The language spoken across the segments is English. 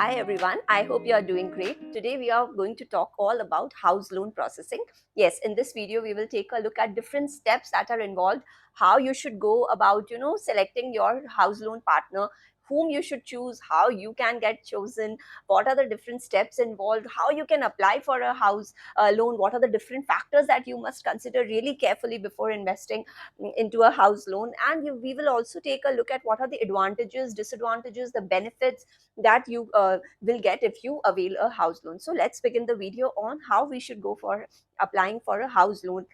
Hi everyone, I hope you are doing great. Today we are going to talk all about house loan processing. Yes, in this video we will take a look at different steps that are involved, how you should go about, selecting your house loan partner, whom you should choose, how you can get chosen, what are the different steps involved, how you can apply for a house loan, what are the different factors that you must consider really carefully before investing into a house loan. And we will also take a look at what are the advantages, disadvantages, the benefits that you will get if you avail a house loan. So let's begin the video on how we should go for applying for a house loan.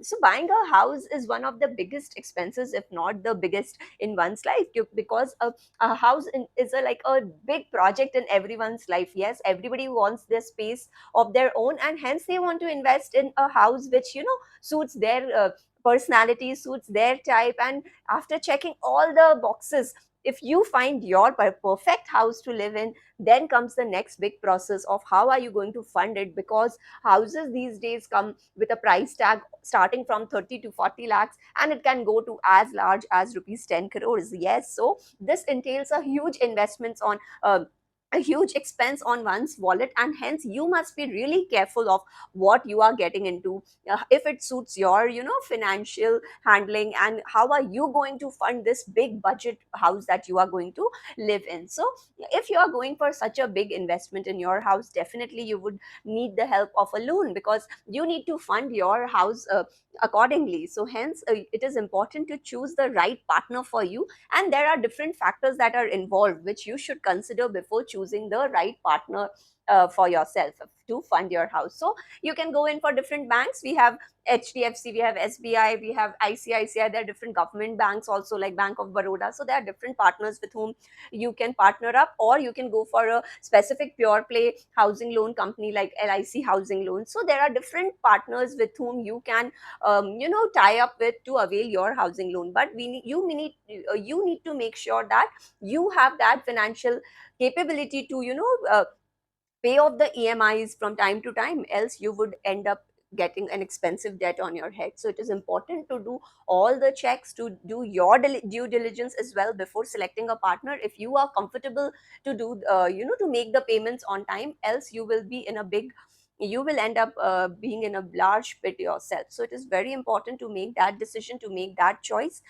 So buying a house is one of the biggest expenses, if not the biggest in one's life, because a house is like a big project in everyone's life. Yes, everybody wants their space of their own, and hence they want to invest in a house which suits their personality, suits their type. And after checking all the boxes, if you find your perfect house to live in, then comes the next big process of how are you going to fund it, because houses these days come with a price tag starting from 30 to 40 lakhs, and it can go to as large as rupees 10 crores. Yes, so this entails a huge investments on a huge expense on one's wallet, and hence you must be really careful of what you are getting into, if it suits your financial handling, and how are you going to fund this big budget house that you are going to live in. So if you are going for such a big investment in your house, definitely you would need the help of a loan, because you need to fund your house accordingly. So hence it is important to choose the right partner for you, and there are different factors that are involved which you should consider before choosing the right partner for yourself to fund your house. So you can go in for different banks. We have HDFC, we have SBI, we have ICICI. There are different government banks also, like Bank of Baroda. So there are different partners with whom you can partner up, or you can go for a specific pure play housing loan company like LIC Housing Loans. So there are different partners with whom you can, tie up with to avail your housing loan. But you need to make sure that you have that financial capability to, pay off the EMIs from time to time, else you would end up getting an expensive debt on your head. So it is important to do all the checks, to do your due diligence as well before selecting a partner. If you are comfortable to do, to make the payments on time, else you will end up being in a large pit yourself. So it is very important to make that decision, to make that choice,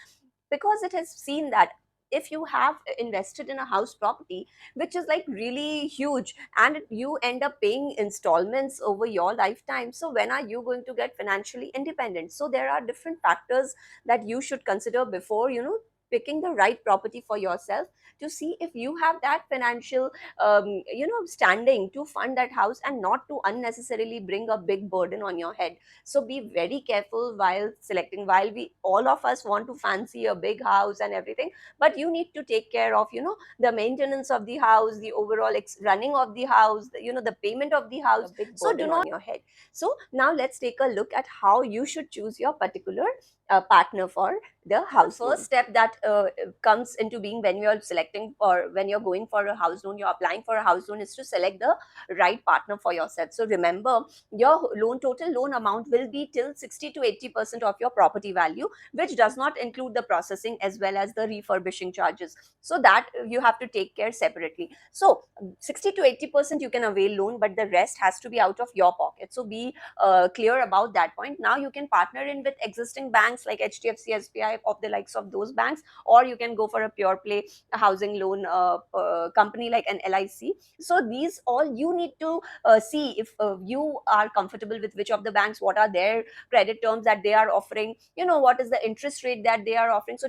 because it has seen that if you have invested in a house property which is like really huge, and you end up paying installments over your lifetime, so when are you going to get financially independent? So there are different factors that you should consider before picking the right property for yourself, to see if you have that financial standing to fund that house and not to unnecessarily bring a big burden on your head. So be very careful while selecting. While we all of us want to fancy a big house and everything, but you need to take care of the maintenance of the house, the overall running of the house, the payment of the house. A big burden on your head. So now let's take a look at how you should choose your particular partner for the house loan. First step that comes into being when you're selecting, or when you're going for a house loan, you're applying for a house loan, is to select the right partner for yourself. So remember, your total loan amount will be till 60 to 80% of your property value, which does not include the processing as well as the refurbishing charges. So that you have to take care separately. So 60 to 80% you can avail loan, but the rest has to be out of your pocket. So be clear about that point. Now you can partner in with existing banks like HDFC, SBI, of the likes of those banks, or you can go for a pure play housing loan company like an LIC. So these all you need to see if you are comfortable with which of the banks, what are their credit terms that they are offering, what is the interest rate that they are offering. So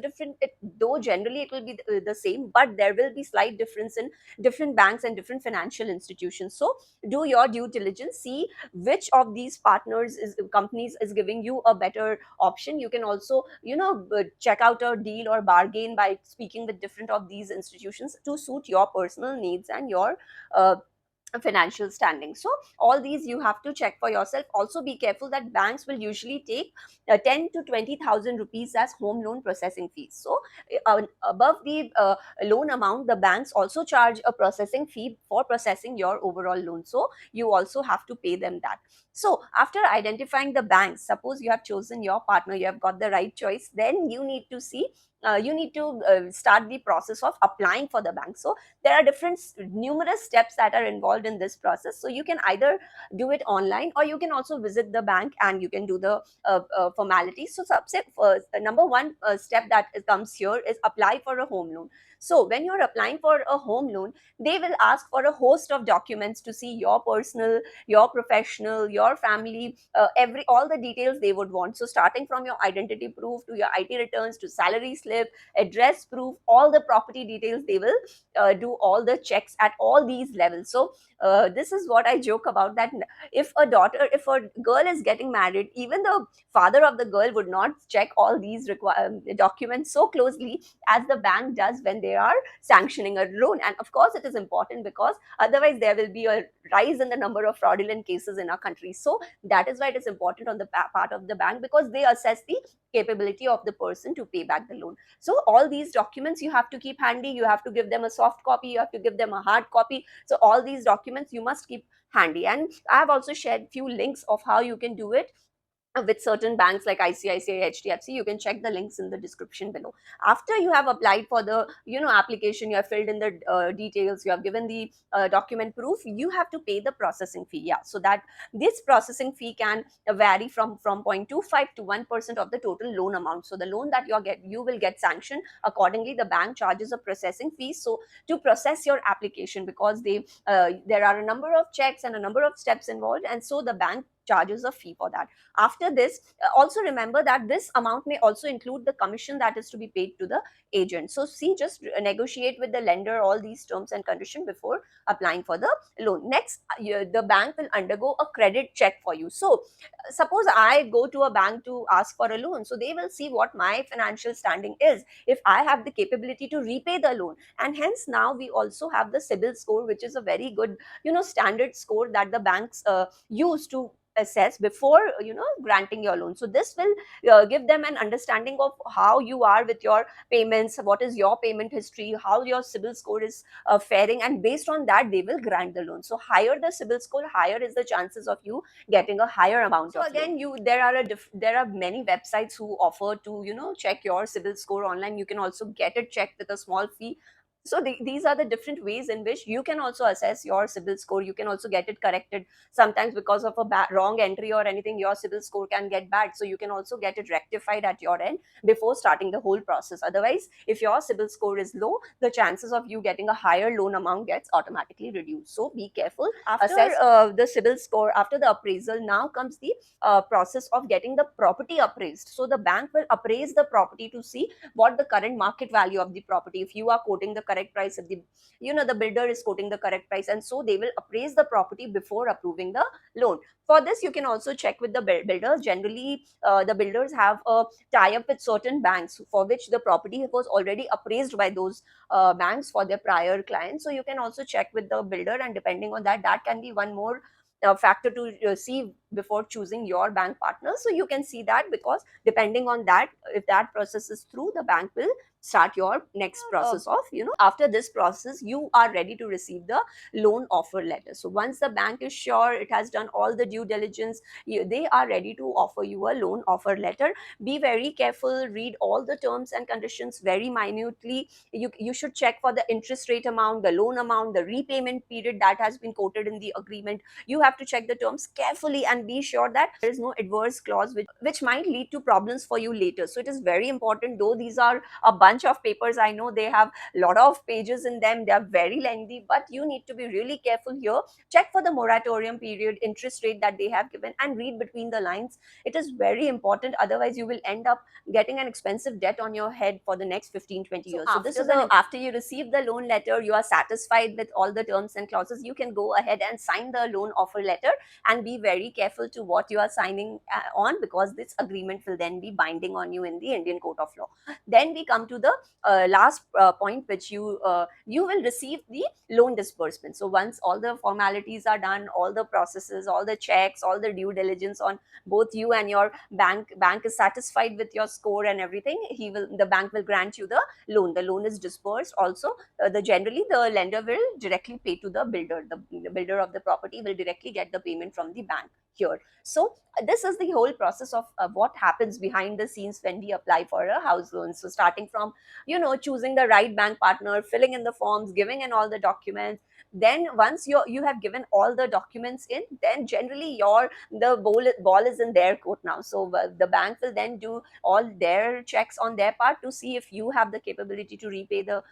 though generally it will be the same, but there will be slight difference in different banks and different financial institutions. So do your due diligence, see which of these partners is companies is giving you a better option. You can also check out a deal or bargain by speaking with different of these institutions to suit your personal needs and your financial standing. So all these you have to check for yourself. Also be careful that banks will usually take 10 to 20,000 rupees as home loan processing fees. So above the loan amount, the banks also charge a processing fee for processing your overall loan, so you also have to pay them that. So after identifying the banks, suppose you have chosen your partner, you have got the right choice, then you need to see, you need to start the process of applying for the bank. So there are numerous steps that are involved in this process. So you can either do it online, or you can also visit the bank and you can do the formalities. So number one step that comes here is apply for a home loan. So when you're applying for a home loan, they will ask for a host of documents to see your personal, your professional, your family, every all the details they would want. So starting from your identity proof to your IT returns to salary slip, address proof, all the property details, they will do all the checks at all these levels. So this is what I joke about, that if a girl is getting married, even the father of the girl would not check all these documents so closely as the bank does when they are sanctioning a loan. And of course, it is important because otherwise there will be a rise in the number of fraudulent cases in our country. So that is why it is important on the part of the bank, because they assess the capability of the person to pay back the loan. So all these documents you have to keep handy. You have to give them a soft copy, you have to give them a hard copy. So all these documents you must keep handy. And I have also shared few links of how you can do it with certain banks like ICICI, HDFC. You can check the links in the description below. After you have applied for the application, you have filled in the details, you have given the document proof, you have to pay the processing fee. Yeah, so that this processing fee can vary from 0.25 to 1% of the total loan amount. So the loan that you will get sanctioned, accordingly the bank charges a processing fee. So to process your application, because there are a number of checks and a number of steps involved, and so the bank charges a fee for that. After this, also remember that this amount may also include the commission that is to be paid to the agent. So see, just negotiate with the lender all these terms and conditions before applying for the loan. Next, the bank will undergo a credit check for you. So suppose I go to a bank to ask for a loan, so they will see what my financial standing is, if I have the capability to repay the loan. And hence now we also have the CIBIL score, which is a very good standard score that the banks use to assess before granting your loan. So this will give them an understanding of how you are with your payments, what is your payment history, how your CIBIL score is faring, and based on that they will grant the loan. So higher the CIBIL score, higher is the chances of you getting a higher amount. So again, there are many websites who offer to check your CIBIL score online. You can also get it checked with a small fee. So these are the different ways in which you can also assess your CIBIL score. You can also get it corrected. Sometimes because of a wrong entry or anything, your CIBIL score can get bad, so you can also get it rectified at your end before starting the whole process. Otherwise, if your CIBIL score is low, the chances of you getting a higher loan amount gets automatically reduced. So be careful. After the CIBIL score, after the appraisal, now comes the process of getting the property appraised. So the bank will appraise the property to see what the current market value of the property, if you are quoting the correct price, if the builder is quoting the correct price, and so they will appraise the property before approving the loan. For this, you can also check with the builders. Generally, the builders have a tie up with certain banks for which the property was already appraised by those banks for their prior clients. So you can also check with the builder, and depending on that, that can be one more factor to see before choosing your bank partner. So you can see that, because depending on that, if that process is through, the bank will start your next process of after this process, you are ready to receive the loan offer letter. So once the bank is sure it has done all the due diligence, they are ready to offer you a loan offer letter. Be very careful, read all the terms and conditions very minutely. You should check for the interest rate amount, the loan amount, the repayment period that has been quoted in the agreement. You have to check the terms carefully and be sure that there is no adverse clause which might lead to problems for you later. So it is very important, though these are a bunch of papers, I know they have a lot of pages in them, they are very lengthy, but you need to be really careful here. Check for the moratorium period, interest rate that they have given, and read between the lines. It is very important, otherwise you will end up getting an expensive debt on your head for the next 15-20 years. So this is after you receive the loan letter, you are satisfied with all the terms and clauses, you can go ahead and sign the loan offer letter. And be very careful to what you are signing on, because this agreement will then be binding on you in the Indian court of law. Then we come to the last point, which you will receive the loan disbursement. So once all the formalities are done, all the processes, all the checks, all the due diligence on both you and your bank is satisfied with your score and everything, the bank will grant you the loan. The loan is disbursed. Also, the lender will directly pay to the builder. The builder of the property will directly get the payment from the bank. here. So this is the whole process of what happens behind the scenes when we apply for a house loan. So starting from, choosing the right bank partner, filling in the forms, giving in all the documents. Then once you have given all the documents in, then generally the ball is in their court now. So the bank will then do all their checks on their part to see if you have the capability to repay the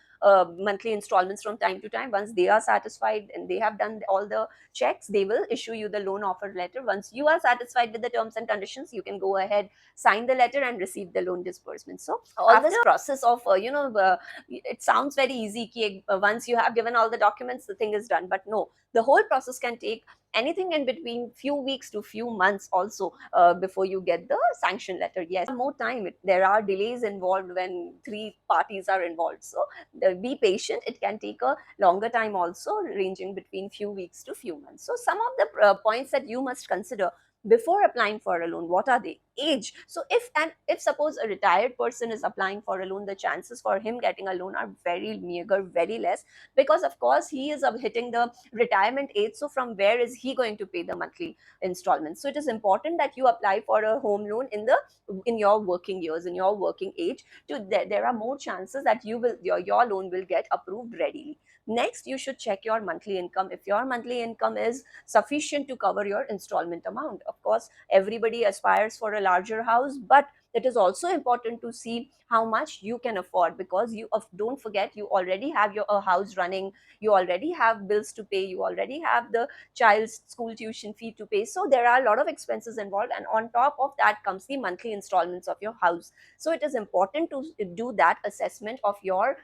monthly installments from time to time. Once they are satisfied and they have done all the checks, they will issue you the loan offer letter. Once you are satisfied with the terms and conditions, you can go ahead, sign the letter, and receive the loan disbursement. So all this process of it sounds very easy ki, once you have given all the documents, the thing is done. But no, the whole process can take anything in between few weeks to few months also, before you get the sanction letter. Yes, more time. There are delays involved when three parties are involved. So be patient. It can take a longer time also, ranging between few weeks to few months. So some of the points that you must consider before applying for a loan, what are they? Age. So if suppose a retired person is applying for a loan, the chances for him getting a loan are very meager, very less, because of course he is hitting the retirement age. So from where is he going to pay the monthly installments? So it is important that you apply for a home loan in your working years, in your working age. There are more chances that your loan will get approved readily. Next, you should check your monthly income. If your monthly income is sufficient to cover your installment amount. Of course, everybody aspires for a larger house, but it is also important to see how much you can afford, because don't forget, you already have a house running, you already have bills to pay, you already have the child's school tuition fee to pay. So there are a lot of expenses involved, and on top of that comes the monthly installments of your house. So it is important to do that assessment of your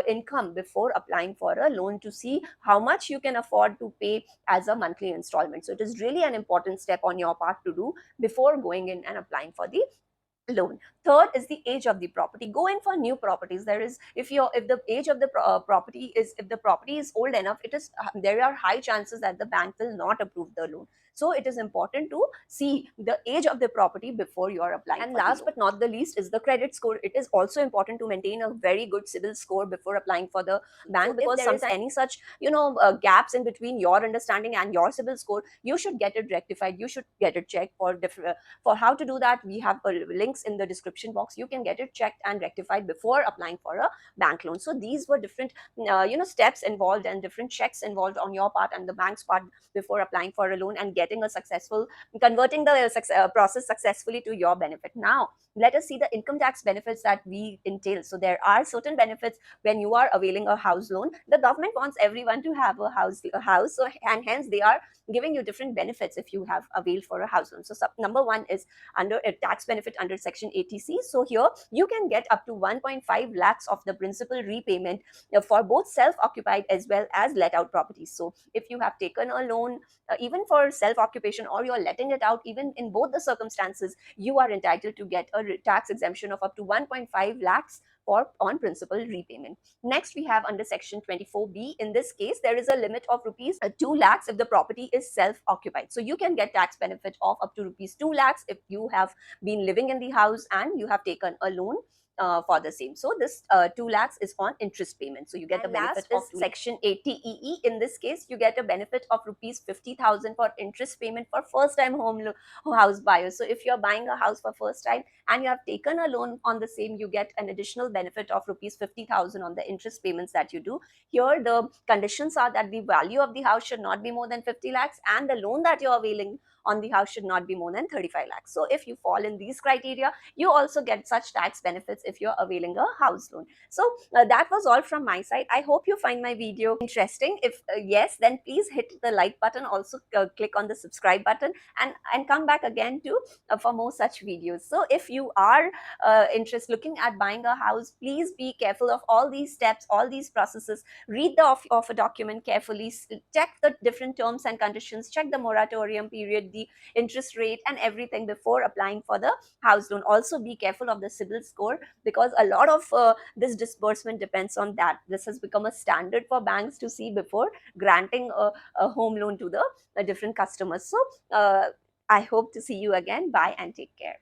income before applying for a loan, to see how much you can afford to pay as a monthly installment. So it is really an important step on your part to do before going in and applying for the loan. Third is the age of the property. Go in for new properties. There is, if the age of the property is, if the property is old enough, there are high chances that the bank will not approve the loan. So it is important to see the age of the property before you are applying. And last but not the least is the credit score. It is also important to maintain a very good CIBIL score before applying for the bank, because if there is any such gaps in between your understanding and your CIBIL score, you should get it rectified. You should get it checked. For how to do that, we have links in the description box. You can get it checked and rectified before applying for a bank loan. So these were different steps involved and different checks involved on your part and the bank's part before applying for a loan and getting a successful, converting the process successfully to your benefit. Now let us see the income tax benefits that we entail. So there are certain benefits when you are availing a house loan. The government wants everyone to have a house, so, and hence they are giving you different benefits if you have availed for a house loan. So number one is under a tax benefit under section 80C. So here you can get up to 1.5 lakhs of the principal repayment for both self-occupied as well as let out properties. So if you have taken a loan, even for self-occupation, or you're letting it out, even in both the circumstances, you are entitled to get a tax exemption of up to 1.5 lakhs for on principal repayment. Next, we have under section 24B. In this case, there is a limit of rupees 2 lakhs if the property is self-occupied. So you can get tax benefit of up to rupees 2 lakhs if you have been living in the house and you have taken a loan for the same. So this 2 lakhs is on interest payment. So you get the benefit of section 80EE. In this case, you get a benefit of rupees 50,000 for interest payment for first time house buyers. So if you're buying a house for first time and you have taken a loan on the same, you get an additional benefit of rupees 50,000 on the interest payments that you do. Here the conditions are that the value of the house should not be more than 50 lakhs and the loan that you're availing on the house should not be more than 35 lakhs. So if you fall in these criteria, you also get such tax benefits if you're availing a house loan. So that was all from my side. I hope you find my video interesting. If yes, then please hit the like button. Also click on the subscribe button and come back again to for more such videos. So if you are looking at buying a house, please be careful of all these steps, all these processes. Read the offer document carefully, check the different terms and conditions, check the moratorium period, the interest rate and everything before applying for the house loan. Also be careful of the CIBIL score, because a lot of this disbursement depends on that. This has become a standard for banks to see before granting a home loan to the different customers. So I hope to see you again. Bye and take care.